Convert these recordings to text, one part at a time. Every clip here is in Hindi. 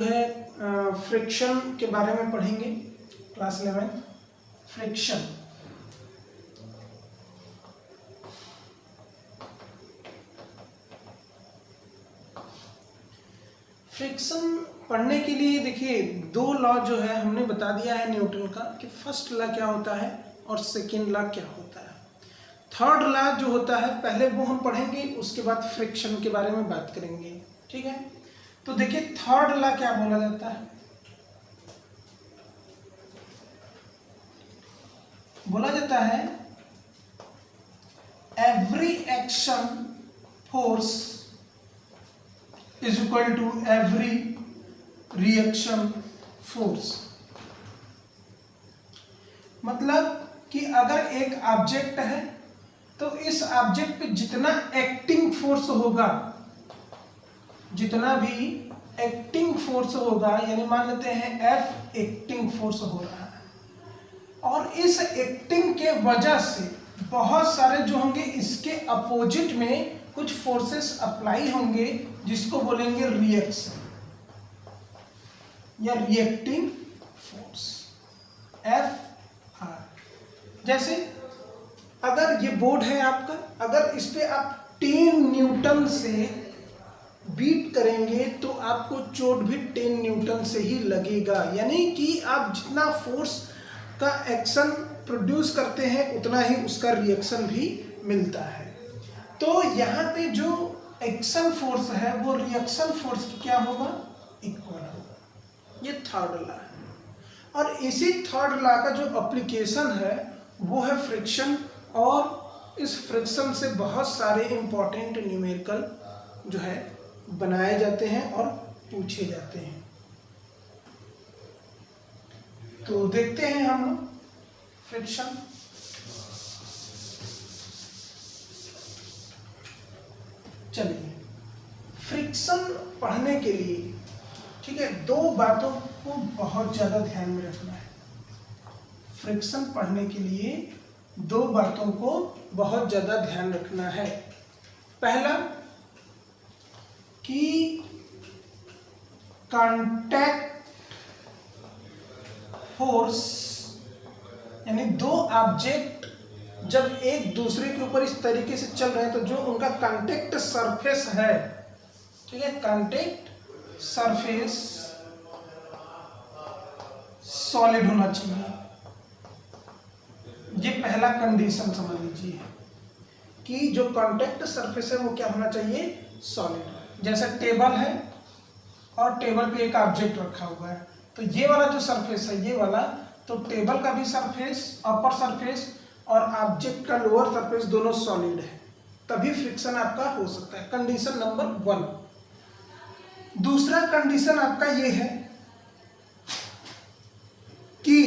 है फ्रिक्शन के बारे में पढ़ेंगे। Class 11 friction. फ्रिक्शन पढ़ने के लिए देखिए दो लॉ जो है हमने बता दिया है न्यूटन का कि फर्स्ट लॉ क्या होता है और सेकेंड लॉ क्या होता है। थर्ड लॉ जो होता है पहले वो हम पढ़ेंगे, उसके बाद फ्रिक्शन के बारे में बात करेंगे। ठीक है, तो देखिए थर्ड लॉ क्या बोला जाता है, बोला जाता है every action force is equal to every reaction force. मतलब कि अगर एक ऑब्जेक्ट है तो इस ऑब्जेक्ट पे जितना एक्टिंग फोर्स होगा, जितना भी एक्टिंग फोर्स होगा, यानी मान लेते हैं F एक्टिंग फोर्स हो रहा है और इस एक्टिंग के वजह से बहुत सारे जो होंगे इसके अपोजिट में कुछ फोर्सेस अप्लाई होंगे जिसको बोलेंगे रिएक्शन या रिएक्टिंग फोर्स FR। जैसे अगर ये बोर्ड है आपका, अगर इस पे आप 10 न्यूटन से बीट करेंगे तो आपको चोट भी 10 न्यूटन से ही लगेगा, यानी कि आप जितना फोर्स का एक्शन प्रोड्यूस करते हैं उतना ही उसका रिएक्शन भी मिलता है। तो यहाँ पे जो एक्शन फोर्स है वो रिएक्शन फोर्स की क्या होगा, इक्वल होगा। ये थर्ड लॉ है और इसी थर्ड लॉ का जो एप्लीकेशन है वो है फ्रिक्शन, और इस फ्रिक्शन से बहुत सारे इंपॉर्टेंट न्यूमेरिकल जो है बनाए जाते हैं और पूछे जाते हैं। तो देखते हैं हम लोग फ्रिक्शन। चलिए फ्रिक्शन पढ़ने के लिए ठीक है दो बातों को बहुत ज्यादा ध्यान में रखना है। फ्रिक्शन पढ़ने के लिए दो बातों को बहुत ज्यादा ध्यान रखना है। पहला कि कांटेक्ट फोर्स, यानी दो ऑब्जेक्ट जब एक दूसरे के ऊपर इस तरीके से चल रहे हैं तो जो उनका कांटेक्ट सरफेस है, ठीक है, कांटेक्ट सरफेस सॉलिड होना चाहिए। ये पहला कंडीशन समझ लीजिए कि जो कांटेक्ट सरफेस है वो क्या होना चाहिए, सॉलिड। जैसे टेबल है और टेबल पे एक ऑब्जेक्ट रखा हुआ है, तो ये वाला जो सरफेस है ये वाला, तो टेबल का भी सरफेस अपर सरफेस और ऑब्जेक्ट का लोअर सरफेस दोनों सॉलिड है, तभी फ्रिक्शन आपका हो सकता है। Condition number 1। दूसरा कंडीशन आपका ये है कि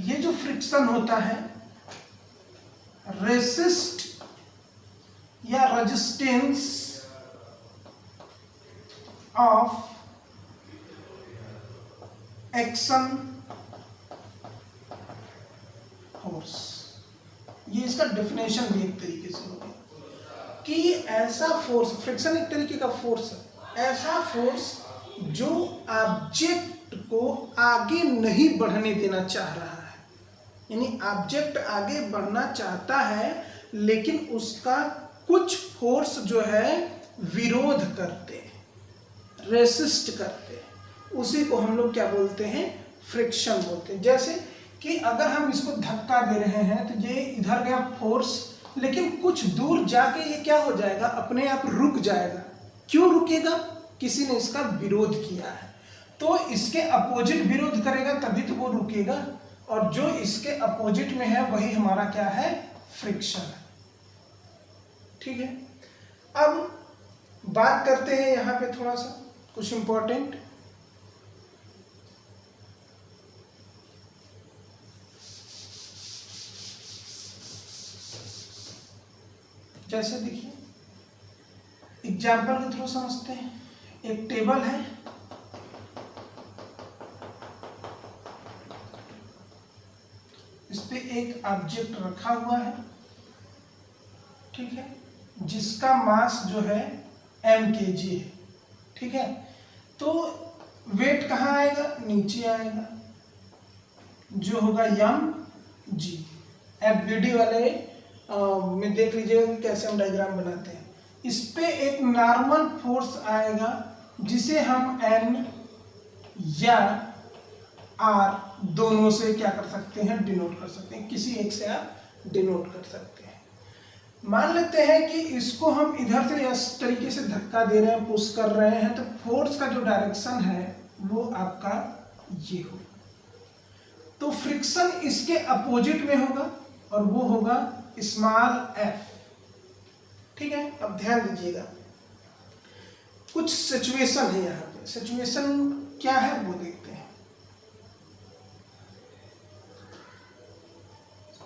ये जो फ्रिक्शन होता है रेसिस्ट या रेजिस्टेंस ऑफ एक्शन फोर्स, ये इसका डेफिनेशन भी एक तरीके से हो गया कि ऐसा फोर्स, फ्रिक्शन एक तरीके का फोर्स है, ऐसा फोर्स जो ऑब्जेक्ट को आगे नहीं बढ़ने देना चाह रहा है, यानी ऑब्जेक्ट आगे बढ़ना चाहता है लेकिन उसका कुछ फोर्स जो है विरोध करते, रेसिस्ट करते, उसी को हम लोग क्या बोलते हैं, फ्रिक्शन बोलते हैं। जैसे कि अगर हम इसको धक्का दे रहे हैं तो ये इधर गया फोर्स, लेकिन कुछ दूर जाके ये क्या हो जाएगा, अपने आप रुक जाएगा। क्यों रुकेगा, किसी ने इसका विरोध किया है, तो इसके अपोजिट विरोध करेगा तभी तो वो रुकेगा, और जो इसके अपोजिट में है वही हमारा क्या है, फ्रिक्शन है। ठीक है, अब बात करते हैं यहाँ पे थोड़ा सा कुछ इंपॉर्टेंट। जैसे देखिए एग्जाम्पल के थ्रू समझते हैं। एक टेबल है, इस पे एक ऑब्जेक्ट रखा हुआ है, ठीक है, जिसका मास जो है mkg है। ठीक है, तो वेट कहाँ आएगा, नीचे आएगा, जो होगा यम जी। एफबीडी वाले में देख लीजिएगा कि कैसे हम डायग्राम बनाते हैं। इस पे एक नॉर्मल फोर्स आएगा जिसे हम एन या आर दोनों से क्या कर सकते हैं, डिनोट कर सकते हैं, किसी एक से आप डिनोट कर सकते हैं। मान लेते हैं कि इसको हम इधर से इस तरीके से धक्का दे रहे हैं, पुश कर रहे हैं, तो फोर्स का जो डायरेक्शन है वो आपका ये होगा। तो फ्रिक्शन इसके अपोजिट में होगा और वो होगा स्मॉल एफ। ठीक है, अब ध्यान दीजिएगा, कुछ सिचुएशन है यहाँ पे। सिचुएशन क्या है वो देखते हैं।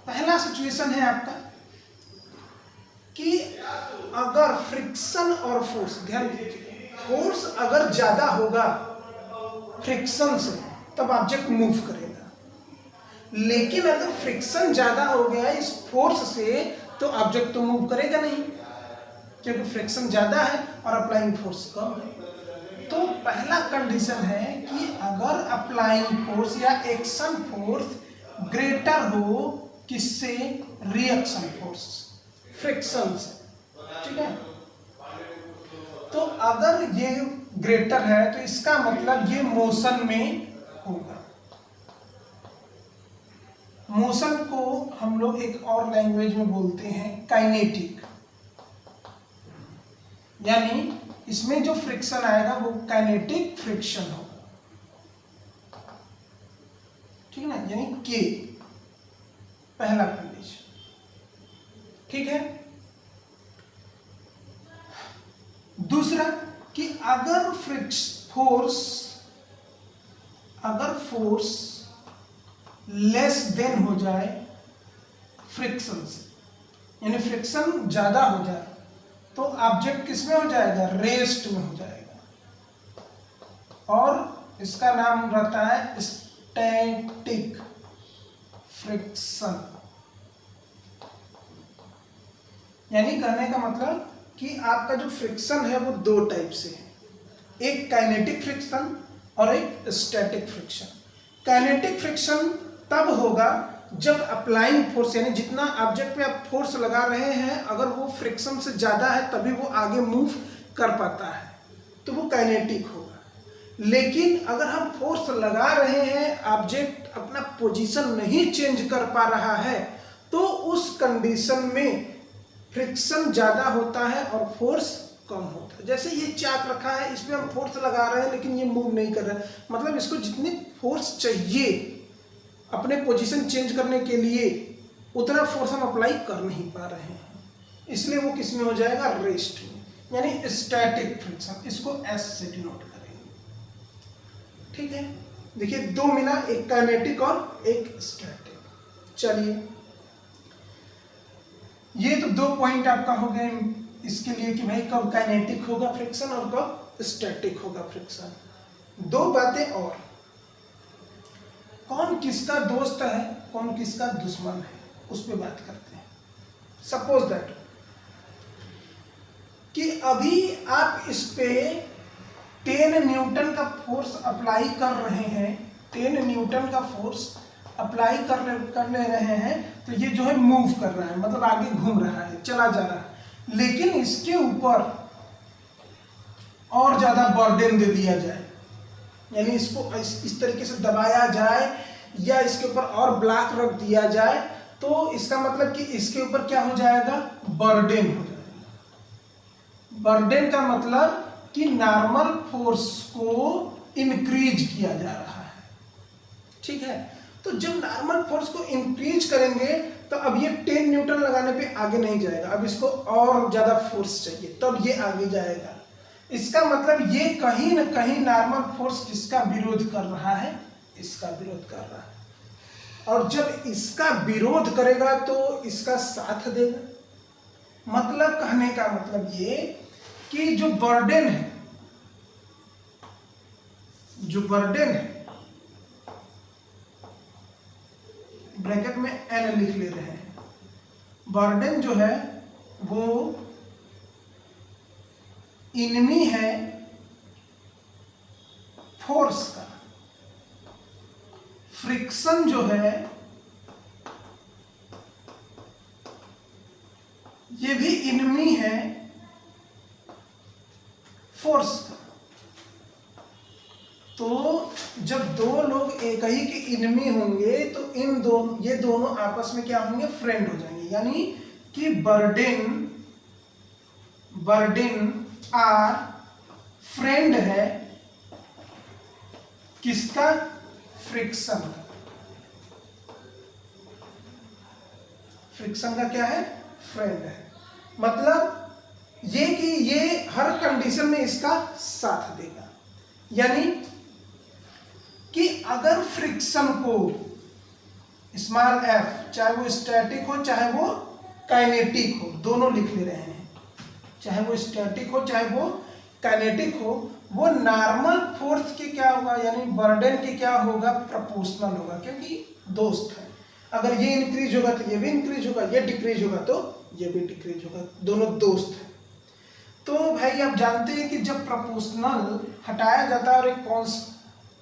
पहला सिचुएशन है आपका कि अगर फ्रिक्शन और फोर्स, ध्यान दीजिए, फोर्स अगर ज्यादा होगा फ्रिक्शन से तब ऑब्जेक्ट मूव करेगा, लेकिन अगर फ्रिक्शन ज्यादा हो गया इस फोर्स से तो ऑब्जेक्ट तो मूव करेगा नहीं, क्योंकि फ्रिक्शन ज्यादा है और अप्लाइंग फोर्स कम है। तो पहला कंडीशन है कि अगर अप्लाइंग फोर्स या एक्शन फोर्स ग्रेटर हो किससे, रिएक्शन फोर्स, फ्रिक्शन से। ठीक है, तो अगर ये ग्रेटर है तो इसका मतलब ये मोशन में होगा। मोशन को हम लोग एक और लैंग्वेज में बोलते हैं काइनेटिक, यानी इसमें जो फ्रिक्शन आएगा वो काइनेटिक फ्रिक्शन होगा। ठीक है ना, यानी के, पहला कंडीशन। ठीक है, दूसरा कि अगर फोर्स लेस देन हो जाए फ्रिक्शन से, यानी फ्रिक्शन ज्यादा हो जाए तो ऑब्जेक्ट किस में हो जाएगा, रेस्ट में हो जाएगा, और इसका नाम रहता है स्टैटिक फ्रिक्शन। यानी कहने का मतलब कि आपका जो फ्रिक्शन है वो दो टाइप से है, एक काइनेटिक फ्रिक्शन और एक स्टैटिक फ्रिक्शन। काइनेटिक फ्रिक्शन तब होगा जब अप्लाइंग फोर्स, यानी जितना ऑब्जेक्ट पे आप फोर्स लगा रहे हैं अगर वो फ्रिक्शन से ज्यादा है तभी वो आगे मूव कर पाता है, तो वो काइनेटिक होगा। लेकिन अगर हम फोर्स लगा रहे हैं, ऑब्जेक्ट अपना पोजीशन नहीं चेंज कर पा रहा है, तो उस कंडीशन में फ्रिक्शन ज्यादा होता है और फोर्स कम होता है। जैसे ये चाक रखा है, इसमें हम फोर्स लगा रहे हैं लेकिन ये मूव नहीं कर रहा है, मतलब इसको जितनी फोर्स चाहिए अपने पोजीशन चेंज करने के लिए उतना फोर्स हम अप्लाई कर नहीं पा रहे हैं, इसलिए वो किस में हो जाएगा, रेस्ट में, यानी स्टैटिक फ्रिक्शन। इसको एस से डिनोट करेंगे। ठीक है, देखिए दो मिला, एक काइनेटिक और एक स्टैटिक। चलिए, ये तो दो पॉइंट आपका हो गए इसके लिए कि भाई कब काइनेटिक होगा फ्रिक्शन और कब स्टैटिक होगा फ्रिक्शन। दो बातें और, कौन किसका दोस्त है कौन किसका दुश्मन है उस पर बात करते हैं। सपोज दैट कि अभी आप इस पे 10 न्यूटन का फोर्स अप्लाई कर रहे हैं, 10 न्यूटन का फोर्स अप्लाई कर ले रहे हैं, तो ये जो है मूव कर रहा है, मतलब आगे घूम रहा है, चला जा रहा है, लेकिन इसके ऊपर और ज्यादा बर्डन दे दिया जाए, यानी इसको इस तरीके से दबाया जाए या इसके ऊपर और ब्लॉक रख दिया जाए, तो इसका मतलब कि इसके ऊपर क्या हो जाएगा, बर्डन हो जाएगा। बर्डन का मतलब कि नॉर्मल फोर्स को इंक्रीज किया जा रहा है। ठीक है, तो जब नॉर्मल फोर्स को इंक्रीज करेंगे तो अब ये 10 न्यूटन लगाने पे आगे नहीं जाएगा, अब इसको और ज्यादा फोर्स चाहिए तब ये आगे जाएगा। इसका मतलब ये कहीं ना कहीं नॉर्मल फोर्स किसका विरोध कर रहा है, इसका विरोध कर रहा है, और जब इसका विरोध करेगा तो इसका साथ देगा। मतलब कहने का मतलब ये कि जो बर्डन है ब्रैकेट में एन लिख ले रहे हैं, बर्डन जो है वो इनमी है फोर्स का, फ्रिक्शन जो है ये भी इनमी है फोर्स का। तो जब दो लोग एक ही के इनमी होंगे तो ये दोनों आपस में क्या होंगे, फ्रेंड हो जाएंगे। यानी कि बर्डन आर फ्रेंड है किसका, फ्रिक्शन का। फ्रिक्शन का क्या है, फ्रेंड है। मतलब ये कि ये हर कंडीशन में इसका साथ देगा। यानी कि अगर फ्रिक्शन को स्मॉल एफ, चाहे वो स्टैटिक हो चाहे वो काइनेटिक हो, दोनों लिख ले रहे हैं, चाहे वो स्टैटिक हो चाहे वो काइनेटिक हो, वो नॉर्मल फोर्स के क्या होगा, यानी बर्डन के क्या होगा, प्रोपोर्शनल होगा, क्योंकि दोस्त है। अगर ये इंक्रीज होगा तो ये भी इंक्रीज होगा, ये डिक्रीज होगा तो ये भी डिक्रीज होगा, दोनों दोस्त हैं। तो भाई आप जानते हैं कि जब प्रोपोर्शनल हटाया जाता है और एक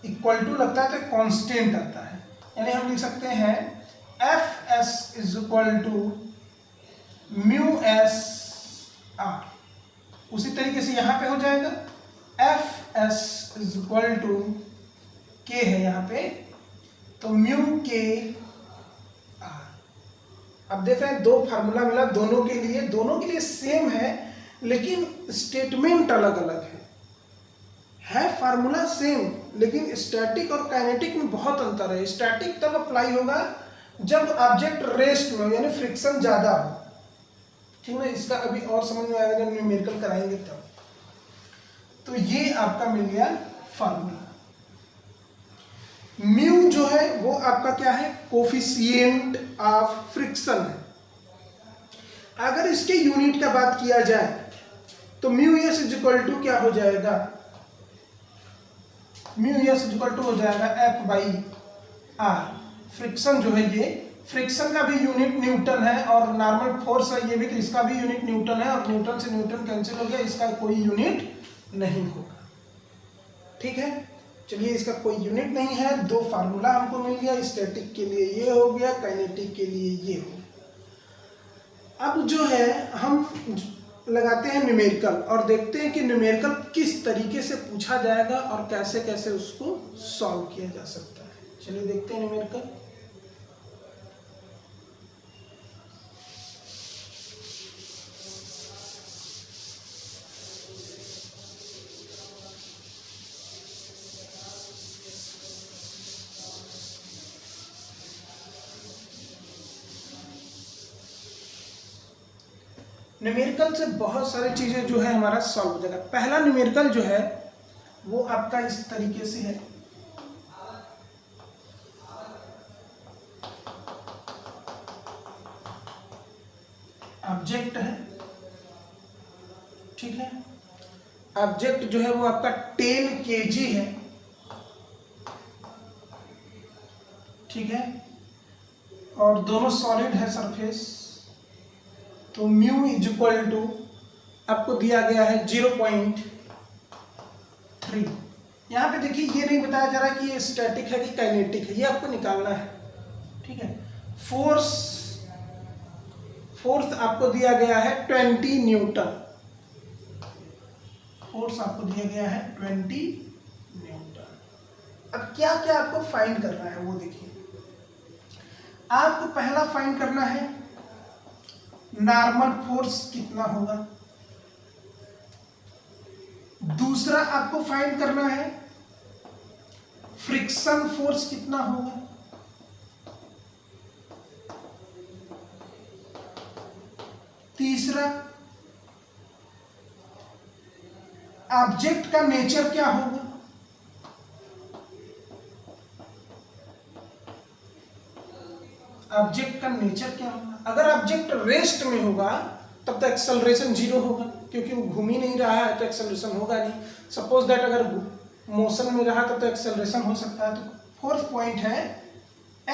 इक्वल टू लगता है तो एक कांस्टेंट आता है। यानी हम लिख सकते हैं F S is equal to mu S R. उसी तरीके से यहाँ पे हो जाएगा F S is equal to K है यहाँ पे, तो म्यू के आर। अब देख रहे हैं दो फार्मूला मिला दोनों के लिए सेम है, लेकिन स्टेटमेंट अलग अलग है फार्मूला सेम, लेकिन स्टैटिक और काइनेटिक में बहुत अंतर है। स्टैटिक तब अप्लाई होगा जब ऑब्जेक्ट रेस्ट में हो, यानी फ्रिक्शन ज्यादा हो, ठीक है। इसका अभी और समझ में आएगा जब न्यूमेरिकल कराएंगे तब। तो ये आपका मिल गया फार्मूला। म्यू जो है वो आपका क्या है, कोफिशिएंट ऑफ फ्रिक्शन है। अगर इसके यूनिट का बात किया जाए तो mu S is equal to क्या हो जाएगा, mu S is equal to हो जाएगा एफ बाई आर। फ्रिक्शन जो है ये, फ्रिक्शन का भी यूनिट न्यूटन है और नॉर्मल फोर्स है ये भी, तो इसका भी यूनिट न्यूटन है और न्यूटन से न्यूटन कैंसिल हो गया, इसका कोई यूनिट नहीं होगा, ठीक है। चलिए इसका कोई यूनिट नहीं है, दो फार्मूला हमको मिल गया, स्टैटिक के लिए ये हो गया, काइनेटिक के लिए ये हो गया। अब जो है हम लगाते हैं न्यूमेरिकल और देखते हैं कि न्यूमेरिकल किस तरीके से पूछा जाएगा और कैसे कैसे उसको सॉल्व किया जा सकता है। चलिए देखते हैं न्यूमेरिकल। न्यूमेरिकल से बहुत सारी चीजें जो है हमारा सॉल्व हो जाएगा। पहला न्यूमेरिकल जो है वो आपका इस तरीके से है, ऑब्जेक्ट है, ठीक है। ऑब्जेक्ट जो है वो आपका 10 kg है, ठीक है, और दोनों सॉलिड है सरफेस। तो म्यू इज इक्वल टू आपको दिया गया है 0.3। यहाँ पे देखिए ये नहीं बताया जा रहा कि ये स्टैटिक है कि काइनेटिक है, ये आपको निकालना है, ठीक है। फोर्स आपको दिया गया है 20 न्यूटन, फोर्स आपको दिया गया है 20 न्यूटन। अब क्या क्या आपको फाइंड करना है वो देखिए। आपको पहला फाइंड करना है नॉर्मल फोर्स कितना होगा, दूसरा आपको फाइंड करना है फ्रिक्शन फोर्स कितना होगा, तीसरा ऑब्जेक्ट का नेचर क्या होगा, ऑब्जेक्ट का नेचर क्या होगा। अगर ऑब्जेक्ट रेस्ट में होगा तब तो एक्सेलरेशन 0 होगा, क्योंकि वो घूम ही नहीं रहा है तो एक्सेलरेशन होगा नहीं। सपोज दैट अगर मोशन में रहा तब तो एक्सेलरेशन हो सकता है। तो फोर्थ पॉइंट है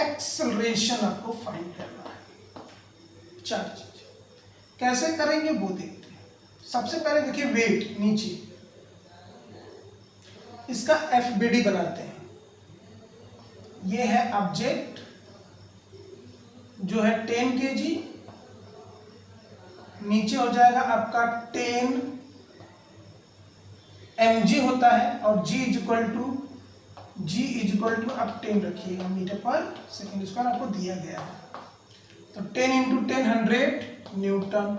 एक्सेलरेशन आपको फाइंड करना है। चार चीज कैसे करेंगे वो देखते हैं। सबसे पहले देखिए वेट नीचे, इसका FBD बनाते हैं। ये है ऑब्जेक्ट जो है 10 kg, नीचे हो जाएगा आपका 10 mg होता है, और G इज इक्वल टू आप 10 रखिएगा मीटर पर सेकेंड स्क्वायर आपको दिया गया है। तो 10 इंटू 10 100 न्यूटन।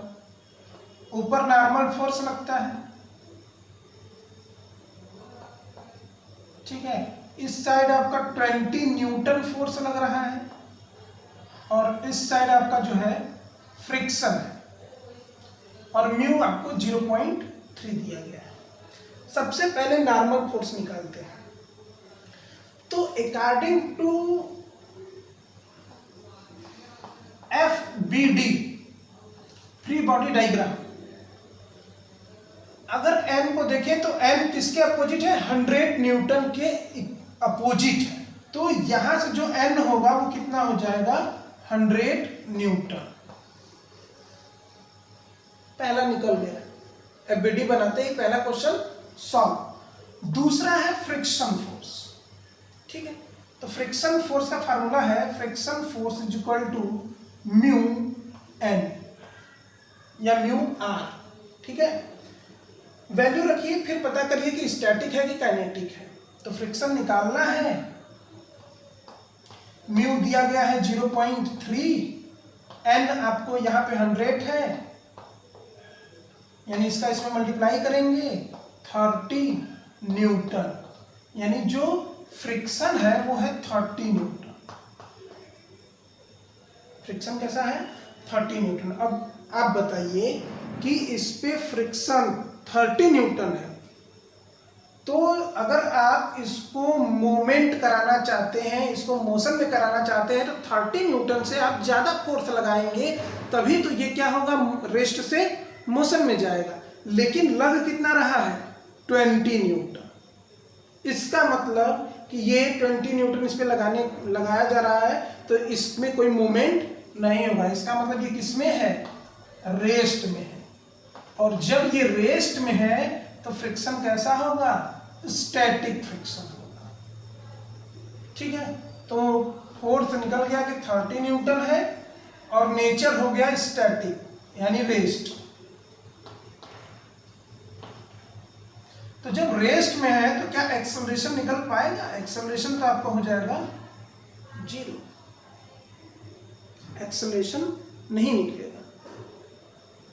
ऊपर नॉर्मल फोर्स लगता है, ठीक है। इस साइड आपका 20 न्यूटन फोर्स लग रहा है, और इस साइड आपका जो है फ्रिक्शन है, और म्यू आपको 0.3 दिया गया है। सबसे पहले नॉर्मल फोर्स निकालते हैं। तो according to FBD free body diagram, अगर N को देखें तो N किसके अपोजिट है? 100 न्यूटन के अपोजिट है। तो यहां से जो N होगा वो कितना हो जाएगा? 100 न्यूटन। पहला निकल गया। FBD बनाते ही पहला क्वेश्चन सॉल्व। दूसरा है फ्रिक्शन फोर्स, ठीक है। तो फ्रिक्शन फोर्स का फार्मूला है friction force is equal to mu N या म्यू R, ठीक है। वैल्यू रखिए, फिर पता करिए कि स्टैटिक है कि काइनेटिक है। तो फ्रिक्शन निकालना है, म्यू दिया गया है 0.3, N आपको यहाँ पे 100 है, यानी इसका इसमें मल्टीप्लाई करेंगे 30 न्यूटन, यानी जो फ्रिक्शन है वो है 30 न्यूटन। फ्रिक्शन कैसा है? 30 न्यूटन। अब आप बताइए कि इस पे फ्रिक्शन 30 न्यूटन है, तो अगर आप इसको मूवमेंट कराना चाहते हैं, इसको मोशन में कराना चाहते हैं, तो 30 न्यूटन से आप ज़्यादा फोर्स लगाएंगे, तभी तो ये क्या होगा? रेस्ट से मोशन में जाएगा। लेकिन लग कितना रहा है? 20 न्यूटन। इसका मतलब कि ये 20 न्यूटन इस पे लगाया जा रहा है, तो इसमें कोई मूवमेंट नहीं होगा। इसका मतलब ये किसमें है? रेस्ट में है। और जब ये रेस्ट में है तो फ्रिक्शन कैसा होगा? स्टैटिक फ्रिक्शन होगा, ठीक है। तो फोर्स निकल गया कि 30 न्यूटन है, और नेचर हो गया स्टैटिक यानी रेस्ट। तो जब रेस्ट में है तो क्या एक्सेलरेशन निकल पाएगा? एक्सेलरेशन तो आपका हो जाएगा 0, एक्सेलरेशन नहीं निकलेगा,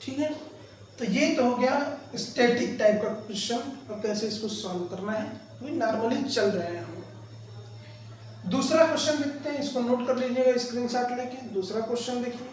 ठीक है। तो ये तो हो गया स्टैटिक टाइप का क्वेश्चन। और कैसे इसको सॉल्व करना है, वही नॉर्मली चल रहे हैं हम। दूसरा क्वेश्चन देखते हैं, इसको नोट कर लीजिएगा स्क्रीनशॉट लेके। दूसरा क्वेश्चन देखिए,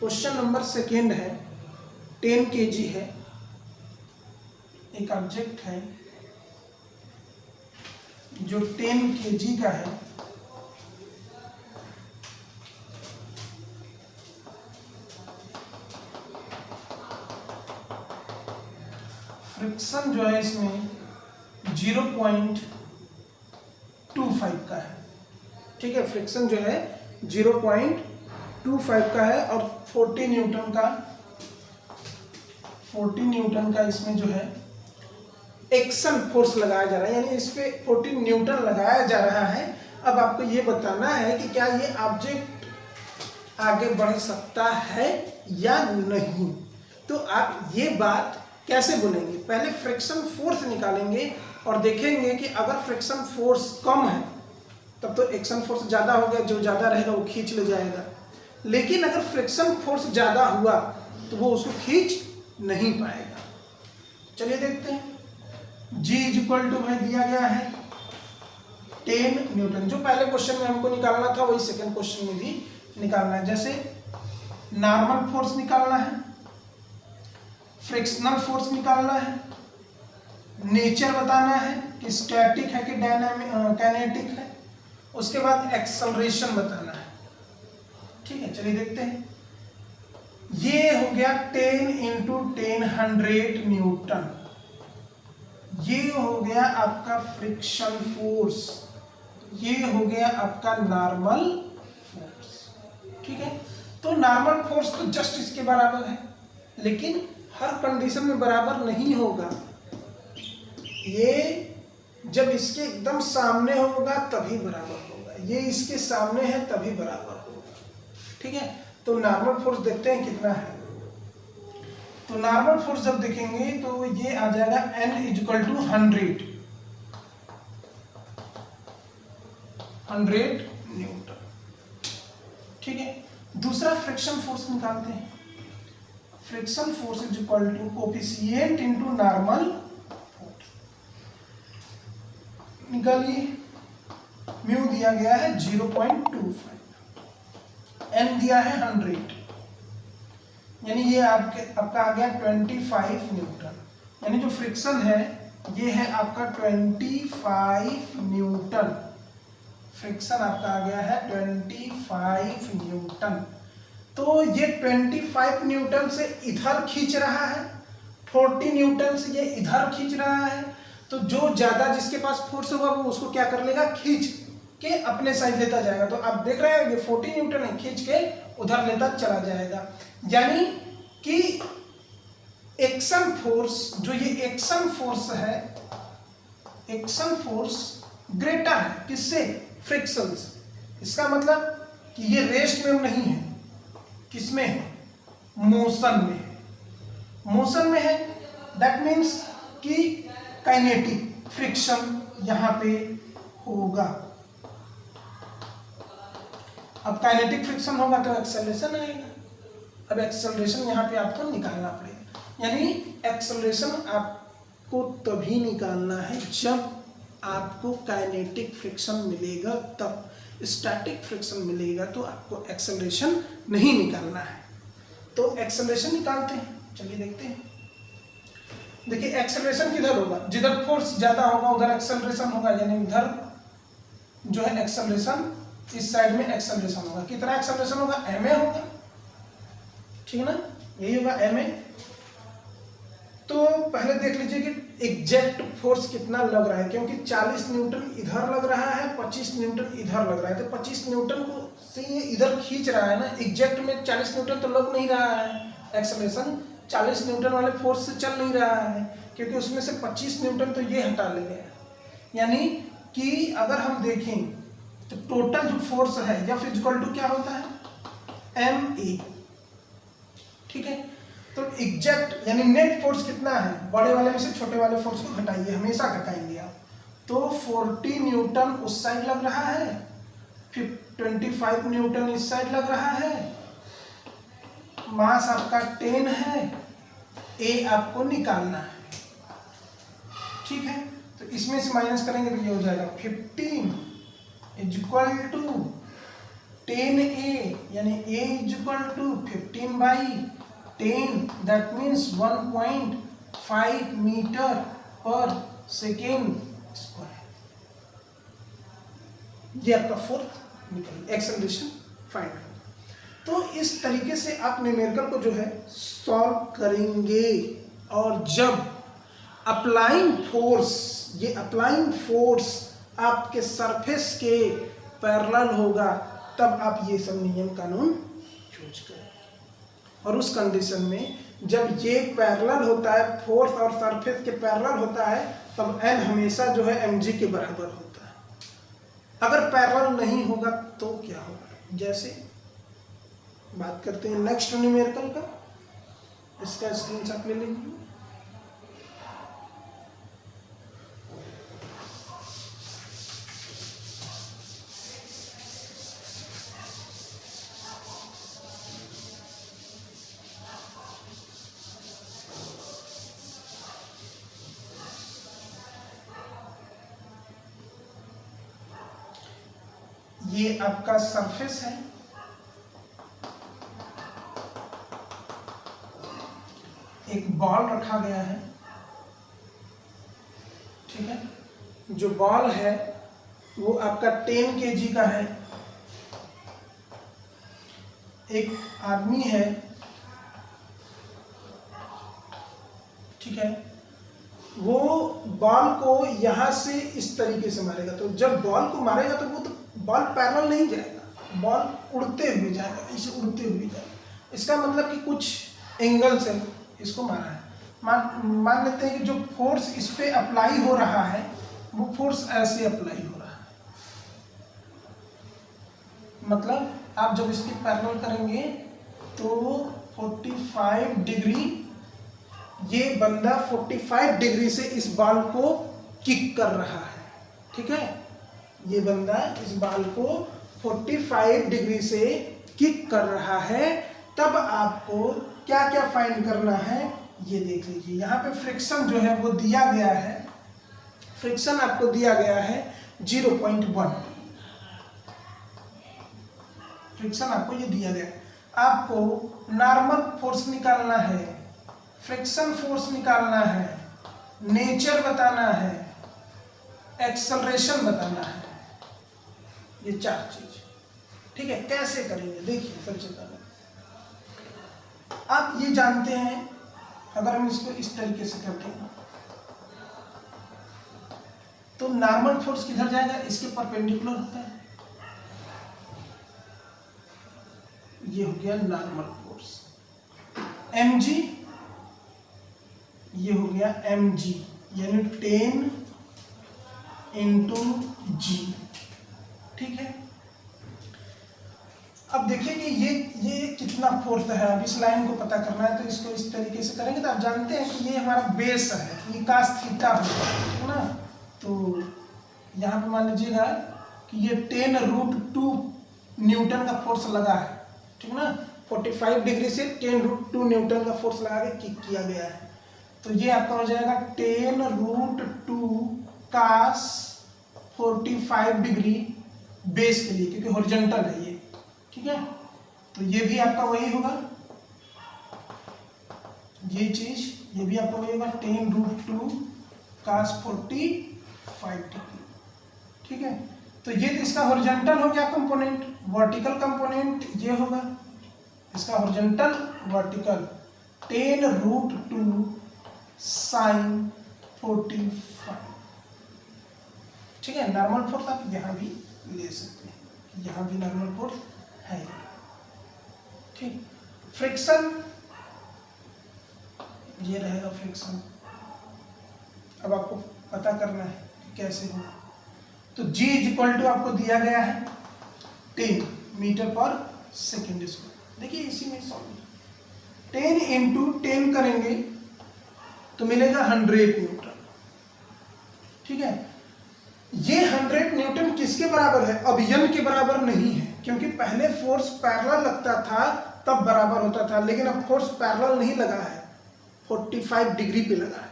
क्वेश्चन नंबर सेकेंड है। 10 kg है, एक ऑब्जेक्ट है जो 10 kg का है। फ्रिक्शन जो है इसमें 0.25 का है, ठीक है। फ्रिक्शन जो है 0.25 का है, और 40 न्यूटन का इसमें जो है एक्शन फोर्स लगाया जा रहा है, यानी इस पे 40 न्यूटन लगाया जा रहा है। अब आपको ये बताना है कि क्या ये ऑब्जेक्ट आगे बढ़ सकता है या नहीं। तो आप ये बात कैसे बोलेंगे? पहले फ्रिक्शन फोर्स निकालेंगे और देखेंगे कि अगर फ्रिक्शन फोर्स कम है तब तो एक्शन फोर्स ज़्यादा हो गया, जो ज़्यादा रहेगा वो खींच ले जाएगा। लेकिन अगर फ्रिक्शन फोर्स ज़्यादा हुआ तो वो उसको खींच नहीं पाएगा। चलिए देखते हैं। G इज इक्वल टू भाई दिया गया है 10 न्यूटन। जो पहले क्वेश्चन में हमको निकालना था वही सेकंड क्वेश्चन में भी निकालना है। जैसे नॉर्मल फोर्स निकालना है, फ्रिक्शनल फोर्स निकालना है, नेचर बताना है कि स्टैटिक है कि काइनेटिक है, उसके बाद एक्सेलरेशन बताना है, ठीक है। चलिए देखते हैं। ये हो गया 10 इंटू 10 100 न्यूटन। ये हो गया आपका फ्रिक्शन फोर्स, ये हो गया आपका नॉर्मल फोर्स। ठीक है, तो नॉर्मल फोर्स तो जस्ट इसके बराबर है, लेकिन हर कंडीशन में बराबर नहीं होगा। ये जब इसके एकदम सामने होगा तभी बराबर होगा, ये इसके सामने है तभी बराबर होगा। ठीक है, तो नॉर्मल फोर्स देखते हैं कितना है। तो नॉर्मल फोर्स जब देखेंगे तो ये आ जाएगा N इक्वल टू 100 न्यूटन। ठीक है, दूसरा फ्रिक्शन फोर्स निकालते हैं। Friction force is equal to coefficient into normal force. निकालिए, म्यू दिया गया है 0.25, एन दिया है 100, यानी ये आपका आ गया 25 न्यूटन। यानी जो फ्रिक्शन है ये है आपका 25 न्यूटन। फ्रिक्शन आपका आ गया है 25 न्यूटन। तो ये 25 न्यूटन से इधर खींच रहा है, 40 न्यूटन से ये इधर खींच रहा है। तो जो ज्यादा जिसके पास फोर्स होगा वो उसको क्या कर लेगा, खींच के अपने साइड लेता जाएगा। तो आप देख रहे हैं ये 40 न्यूटन है, खींच के उधर लेता चला जाएगा। यानी कि एक्शन फोर्स, जो ये एक्शन फोर्स है, एक्शन फोर्स ग्रेटर है किससे, फ्रिक्शन से। इसका मतलब कि ये रेस्ट में नहीं है, किसमें है, मोशन में है। मोशन में है दैट मीन्स कि काइनेटिक फ्रिक्शन यहां पे होगा। अब काइनेटिक फ्रिक्शन होगा तो एक्सेलरेशन आएगा। अब एक्सेलरेशन यहाँ पे आपको निकालना पड़ेगा, यानी एक्सेलरेशन आपको तभी निकालना है जब आपको काइनेटिक फ्रिक्शन मिलेगा, तब स्टैटिक फ्रिक्शन मिलेगा तो आपको एक्सेलरेशन नहीं निकालना है। तो एक्सेलरेशन निकालते हैं, चलिए देखते हैं। देखिए एक्सेलरेशन किधर होगा, जिधर फोर्स ज्यादा होगा उधर एक्सेलरेशन होगा, यानी इधर जो है एक्सेलरेशन, इस साइड में एक्सेलरेशन होगा। कितना एक्सेलरेशन होगा, ma होगा, ठीक है ना, यही होगा ma। तो पहले देख लीजिए कि एग्जैक्ट फोर्स कितना लग रहा है, क्योंकि 40 न्यूटन इधर लग रहा है, 25 न्यूटन इधर लग रहा है। तो 25 न्यूटन को से ये इधर खींच रहा है ना, एग्जैक्ट में 40 न्यूटन तो लग नहीं रहा है, एक्सेलरेशन 40 न्यूटन वाले फोर्स से चल नहीं रहा है, क्योंकि उसमें से 25 न्यूटन तो ये हटा ले गया। यानी कि अगर हम देखें तो टोटल जो फोर्स है F इक्वल टू क्या होता है, ma। ठीक है, तो एग्जैक्ट यानी नेट फोर्स कितना है, बड़े वाले में से छोटे वाले फोर्स को घटाइए, हमेशा घटाएंगे आप। तो 40 न्यूटन उस साइड लग रहा है, फिर 25 न्यूटन इस साइड लग रहा है, मास आपका 10 है, ए आपको निकालना है। ठीक है, तो इसमें से माइनस करेंगे तो ये हो जाएगा 15 इज इक्वल टू 10a, यानी a is equal to 15/10, that means 1.5 metre per second square. ये आपका फोर्थ निकल एक्सेलरेशन फाइंड। तो इस तरीके से आप न्यूमेरिकल को जो है सॉल्व करेंगे, और जब अप्लाइंग फोर्स, ये अप्लाइंग फोर्स आपके सरफेस के पैरेलल होगा, तब आप ये सब नियम कानून यूज करेंगे। और उस कंडीशन में जब ये पैरेलल होता है, फोर्स और सरफेस के पैरेलल होता है, तब n हमेशा जो है mg के बराबर होता है। अगर पैरेलल नहीं होगा तो क्या होगा, जैसे बात करते हैं नेक्स्ट न्यूमेरिकल का, इसका स्क्रीनशॉट ले लीजिए। ये आपका सरफेस है, एक बॉल रखा गया है। ठीक है, जो बॉल है वो आपका 10 kg का है। एक आदमी है ठीक है, वो बॉल को यहाँ से इस तरीके से मारेगा। तो जब बॉल को मारेगा तो वो तो बॉल पैरेलल नहीं जाएगा, बॉल उड़ते हुए जाएगा, इसे उड़ते हुए जाएगा। इसका मतलब कि कुछ एंगल से इसको मारा है। मान लेते हैं कि जो फोर्स इस पे अप्लाई हो रहा है वो फोर्स ऐसे अप्लाई हो रहा है, मतलब आप जब इसकी पैरेलल करेंगे तो 45 डिग्री, ये बंदा 45 डिग्री से इस बॉल को किक कर रहा है। ठीक है, ये बंदा इस बॉल को 45 डिग्री से किक कर रहा है। तब आपको क्या क्या फाइंड करना है ये देख लीजिए। यहाँ पे फ्रिक्शन जो है वो दिया गया है, फ्रिक्शन आपको दिया गया है 0.1, फ्रिक्शन आपको ये दिया गया है। आपको नॉर्मल फोर्स निकालना है, फ्रिक्शन फोर्स निकालना है, नेचर बताना है, एक्सेलरेशन बताना है, ये 4 चीज। ठीक है, कैसे करेंगे देखिए। सबसे पहले आप ये जानते हैं, अगर हम इसको इस तरीके से करते हैं तो नॉर्मल फोर्स किधर जाएगा, इसके परपेंडिकुलर होता है। ये हो गया नॉर्मल फोर्स mg, ये हो गया mg, यानी 10 × g। ठीक है, अब देखिए कि ये कितना फोर्स है। अब इस लाइन को पता करना है तो इसको इस तरीके से करेंगे। तो आप जानते हैं कि ये हमारा बेस है, ये cos थीटा होगा, ठीक है ना। तो यहाँ पे मान लीजिएगा कि ये 10√2 न्यूटन का फोर्स लगा है, ठीक ना। 45 डिग्री से 10√2 न्यूटन का फोर्स लगा के किक किया गया है। तो ये आपका हो जाएगा 10√2 cos 45 डिग्री बेस के लिए, क्योंकि हॉरिजॉन्टल है ये। ठीक है, तो ये भी आपका वही होगा, ये चीज, ये भी आपका वही होगा 10√2 cos 45 डिग्री। ठीक है, तो ये तो इसका हॉरिजॉन्टल हो गया कंपोनेंट। वर्टिकल कंपोनेंट ये होगा इसका हॉरिजॉन्टल वर्टिकल 10√2 sin 45। ठीक है, नॉर्मल फोर्स आप यहाँ भी ले सकते हैं, यहाँ भी नॉर्मल फोर्स है। ठीक, फ्रिक्शन ये रहेगा फ्रिक्शन। अब आपको पता करना है कि कैसे होगा। तो G = आपको दिया गया है 10 मीटर/सेकेंड स्क्वायर। देखिए इसी में सॉल्व 10 × 10 करेंगे तो मिलेगा 100 न्यूटन। ठीक है, ये 100 न्यूटन किसके बराबर है, अब n के बराबर नहीं है, क्योंकि पहले फोर्स पैरेलल लगता था तब बराबर होता था, लेकिन अब फोर्स पैरेलल नहीं लगा है, 45 डिग्री पे लगा है।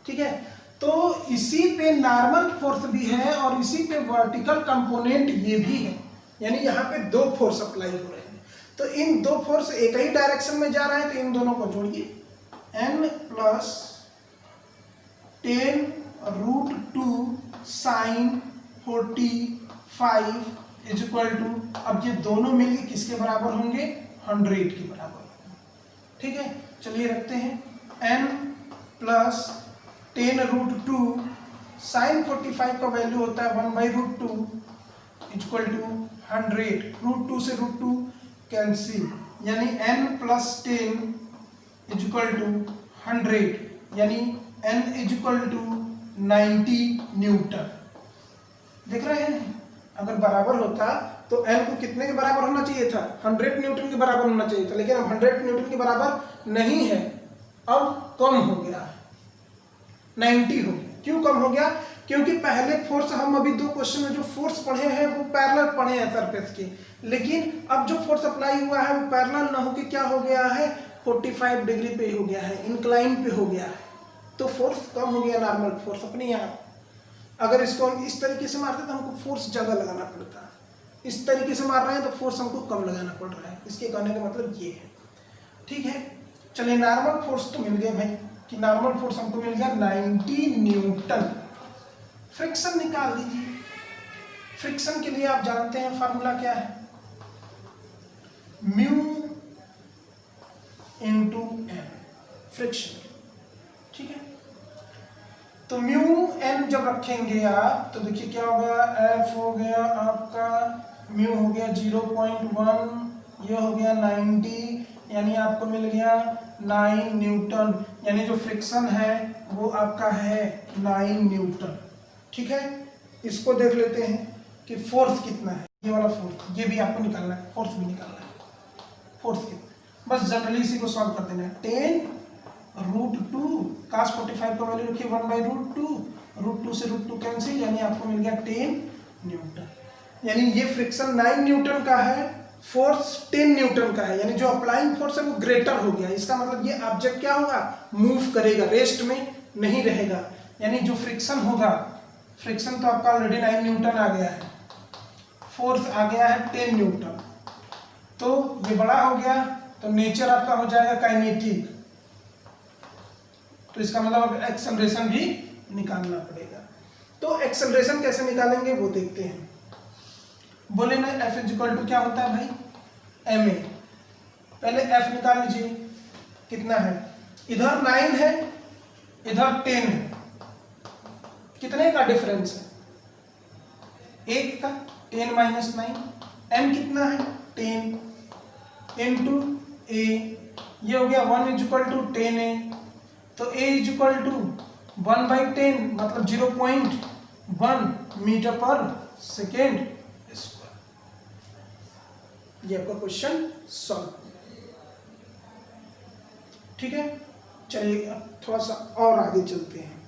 ठीक है, तो इसी पे नॉर्मल फोर्स भी है और इसी पे वर्टिकल कंपोनेंट ये भी है, यानी यहाँ पे 2 फोर्स अप्लाई हो रहे हैं। तो इन 2 फोर्स एक ही डायरेक्शन में जा रहा है, तो इन दोनों को जोड़िए, n + 10√2 sin 45 = अब ये दोनों मिलके किसके बराबर होंगे, 100 के बराबर होंगे। ठीक है, चलिए रखते हैं n + 10√2 sin 45 का वैल्यू होता है 1/√2 = 100। √2 से √2 कैंसिल, यानी n + 10 = 100, यानी n = 90 न्यूटन। देख रहे हैं, अगर बराबर होता तो n को कितने के बराबर होना चाहिए था, 100 न्यूटन के बराबर होना चाहिए था, लेकिन अब 100 न्यूटन के बराबर नहीं है, अब कम हो गया, 90 हो गया। क्यों कम हो गया, क्योंकि पहले फोर्स, हम अभी 2 क्वेश्चन में जो फोर्स पढ़े हैं वो पैरेलल पढ़े हैं सरफेस के, लेकिन अब जो फोर्स अप्लाई हुआ है वो पैरेलल ना होके क्या हो गया है, 45 डिग्री पे हो गया है, इंक्लाइन पे हो गया है, तो फोर्स कम हो गया, नॉर्मल फोर्स अपने यहाँ। अगर इसको हम इस तरीके से मारते तो हमको फोर्स ज़्यादा लगाना पड़ता, इस तरीके से मार रहे हैं तो फोर्स हमको कम लगाना पड़ रहा है। इसके कहने का मतलब ये है। ठीक है, चलिए नॉर्मल फोर्स तो मिल गया भाई, कि नॉर्मल फोर्स हमको मिल गया 90 न्यूटन। फ्रिक्शन निकाल दीजिए। फ्रिक्शन के लिए आप जानते हैं फार्मूला क्या है, म्यू × n, फ्रिक्शन। ठीक है, तो म्यू एन जब रखेंगे आप तो देखिए क्या होगा, एफ हो गया आपका, म्यू हो गया 0.1, ये हो गया 90, यानी आपको मिल गया 9 न्यूटन, यानी जो फ्रिक्शन है वो आपका है 9 न्यूटन। ठीक है, इसको देख लेते हैं कि फोर्स कितना है, ये वाला फोर्स, ये भी आपको निकालना है, फोर्स भी निकालना है, फोर्स कितना, बस जनरली इसी को सॉल्व कर देना है। 10√2 cos 45 का वैल्यू रखिए 1/√2, √2 से √2 कैंसिल, यानी आपको मिल गया 10 न्यूटन। यानी ये फ्रिक्शन 9 न्यूटन का है, फोर्स 10 न्यूटन का है, यानी जो अप्लाइंग फोर्स है वो ग्रेटर हो गया। इसका मतलब ये ऑब्जेक्ट क्या होगा, मूव करेगा, रेस्ट में नहीं रहेगा। यानी जो फ्रिक्शन होगा, फ्रिक्शन तो आपका ऑलरेडी 9 न्यूटन आ गया है, फोर्स आ गया है 10 न्यूटन, तो ये बड़ा हो गया, तो नेचर आपका हो जाएगा काइनेटिक, तो इसका मतलब अब एक्सेलरेशन भी निकालना पड़ेगा। तो एक्सेलरेशन कैसे निकालेंगे वो देखते हैं। बोले ना F = क्या होता है भाई, ma। पहले F निकाल लीजिए, कितना है, इधर 9 है इधर 10 है, कितने का डिफरेंस है, 1 का, 10 - 9, m कितना है 10 इंटू a, ये हो गया 1 = 10a, तो a = 1/10 मतलब 0.1 मीटर पर सेकेंड स्क्वायर। ये आपका क्वेश्चन सॉल्व। ठीक है, चलिए अब थोड़ा सा और आगे चलते हैं।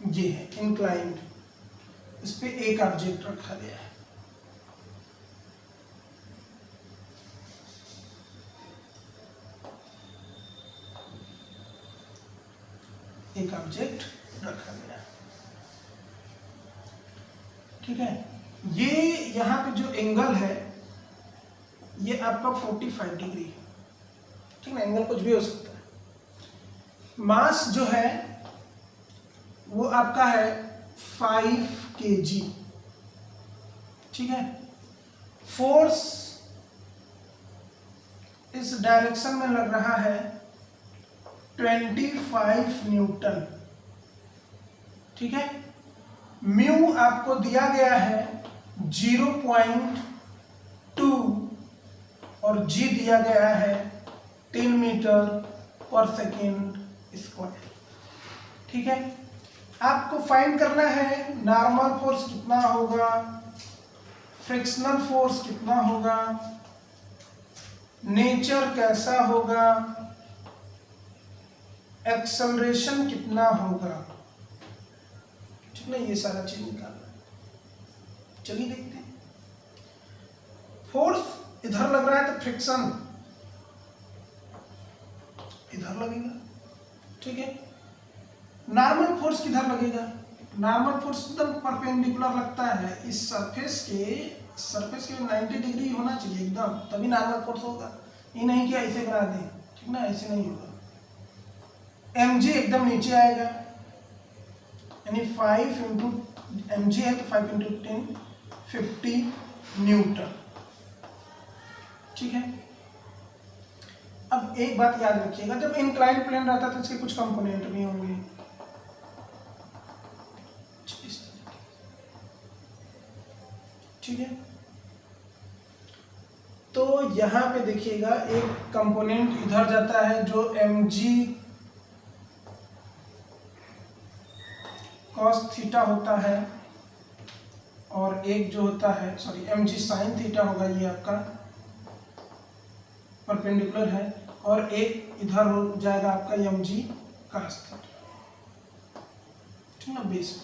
ये है इंक्लाइंड, इस पे एक ऑब्जेक्ट रखा गया है, एक ऑब्जेक्ट रखा गया है। ठीक है, ये यहाँ पे जो एंगल है ये आपका 45 डिग्री है। ठीक है, एंगल कुछ भी हो सकता है। मास जो है वो आपका है 5 kg। ठीक है, फोर्स इस डायरेक्शन में लग रहा है 25 न्यूटन। ठीक है, म्यू आपको दिया गया है 0.2 और जी दिया गया है 10 मीटर पर सेकेंड स्क्वायर। ठीक है, आपको फाइंड करना है नॉर्मल फोर्स कितना होगा, फ्रिक्शनल फोर्स कितना होगा, नेचर कैसा होगा, एक्सेलरेशन कितना होगा। ठीक ना, ये सारा चीज निकालना। चलिए देखते हैं। फोर्स इधर लग रहा है तो फ्रिक्शन इधर लगेगा। ठीक है, नॉर्मल फोर्स किधर लगेगा, नॉर्मल फोर्स एकदम परपेंडिकुलर लगता है इस सरफेस के 90 डिग्री होना चाहिए एकदम, तभी नॉर्मल फोर्स होगा। ये नहीं कि ऐसे करा दें, ठीक ना, ऐसे नहीं होगा। mg एकदम नीचे आएगा, यानी 5 इंटू mg है तो 5 इंटू 10 50 न्यूटन। ठीक है, अब एक बात याद रखिएगा, जब इंक्लाइंड प्लेन रहता है तो इसके कुछ कंपोनेंट भी होंगे। ठीक है, तो यहां पे देखिएगा एक कंपोनेंट इधर जाता है जो mg cos थीटा होता है, और एक जो होता है mg sin थीटा होगा, ये आपका परपेंडिकुलर है, और एक इधर हो जाएगा आपका mg cos थीटा। ठीक ना, बेस।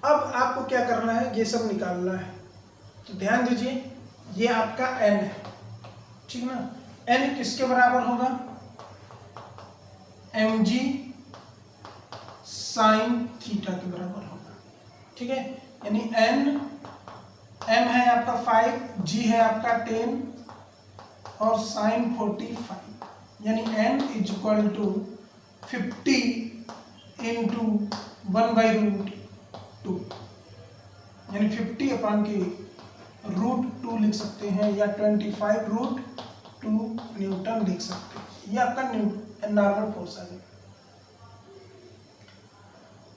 अब आपको क्या करना है, ये सब निकालना है। तो ध्यान दीजिए, ये आपका n है। ठीक ना, n किसके बराबर होगा, mg साइन थीटा के बराबर होगा। ठीक है, यानी m है आपका 5, g है आपका 10 और साइन 45, यानी n is equal to 50 into 1/√2, यानी 50/√2 लिख सकते हैं, या 25√2 न्यूटन लिख सकते हैं। ये आपका नॉर्मल फोर्स आ गया।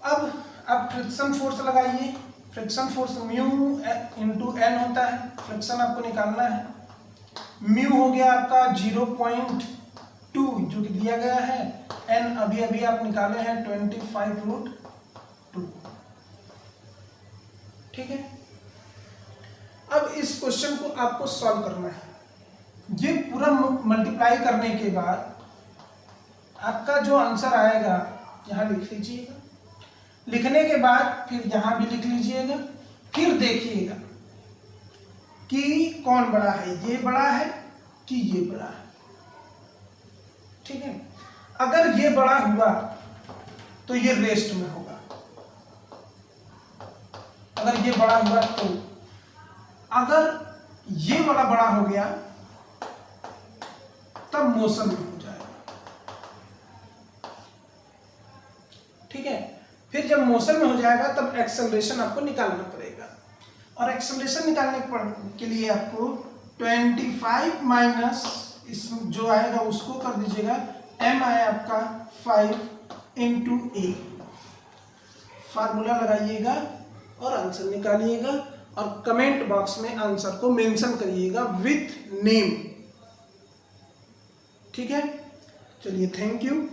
अब फ्रिक्शन फोर्स लगाइए। Friction force mu into N होता है, फ्रिक्शन आपको निकालना है। म्यू हो गया आपका 0.2 जो कि दिया गया है, एन अभी अभी आप निकाले हैं 25√2। ठीक है, अब इस क्वेश्चन को आपको सॉल्व करना है। ये पूरा मल्टीप्लाई करने के बाद आपका जो आंसर आएगा यहाँ लिख लीजिएगा। लिखने के बाद फिर यहाँ भी लिख लीजिएगा। फिर देखिएगा कि कौन बड़ा है, ये बड़ा है कि ये बड़ा है। ठीक है, अगर ये बड़ा हुआ तो ये रेस्ट में होगा, अगर ये बड़ा हुआ तो। अगर ये वाला बड़ा हो गया तब मोशन में हो जाएगा। ठीक है, फिर जब मोशन में हो जाएगा तब एक्सेलरेशन आपको निकालना पड़ेगा, और एक्सेलरेशन निकालने के लिए आपको 25 माइनस इस जो आएगा उसको कर दीजिएगा, m आया आपका 5 इंटू ए। फार्मूला लगाइएगा और आंसर निकालिएगा, और कमेंट बॉक्स में आंसर को मेंशन करिएगा विथ नेम। ठीक है, चलिए, थैंक यू।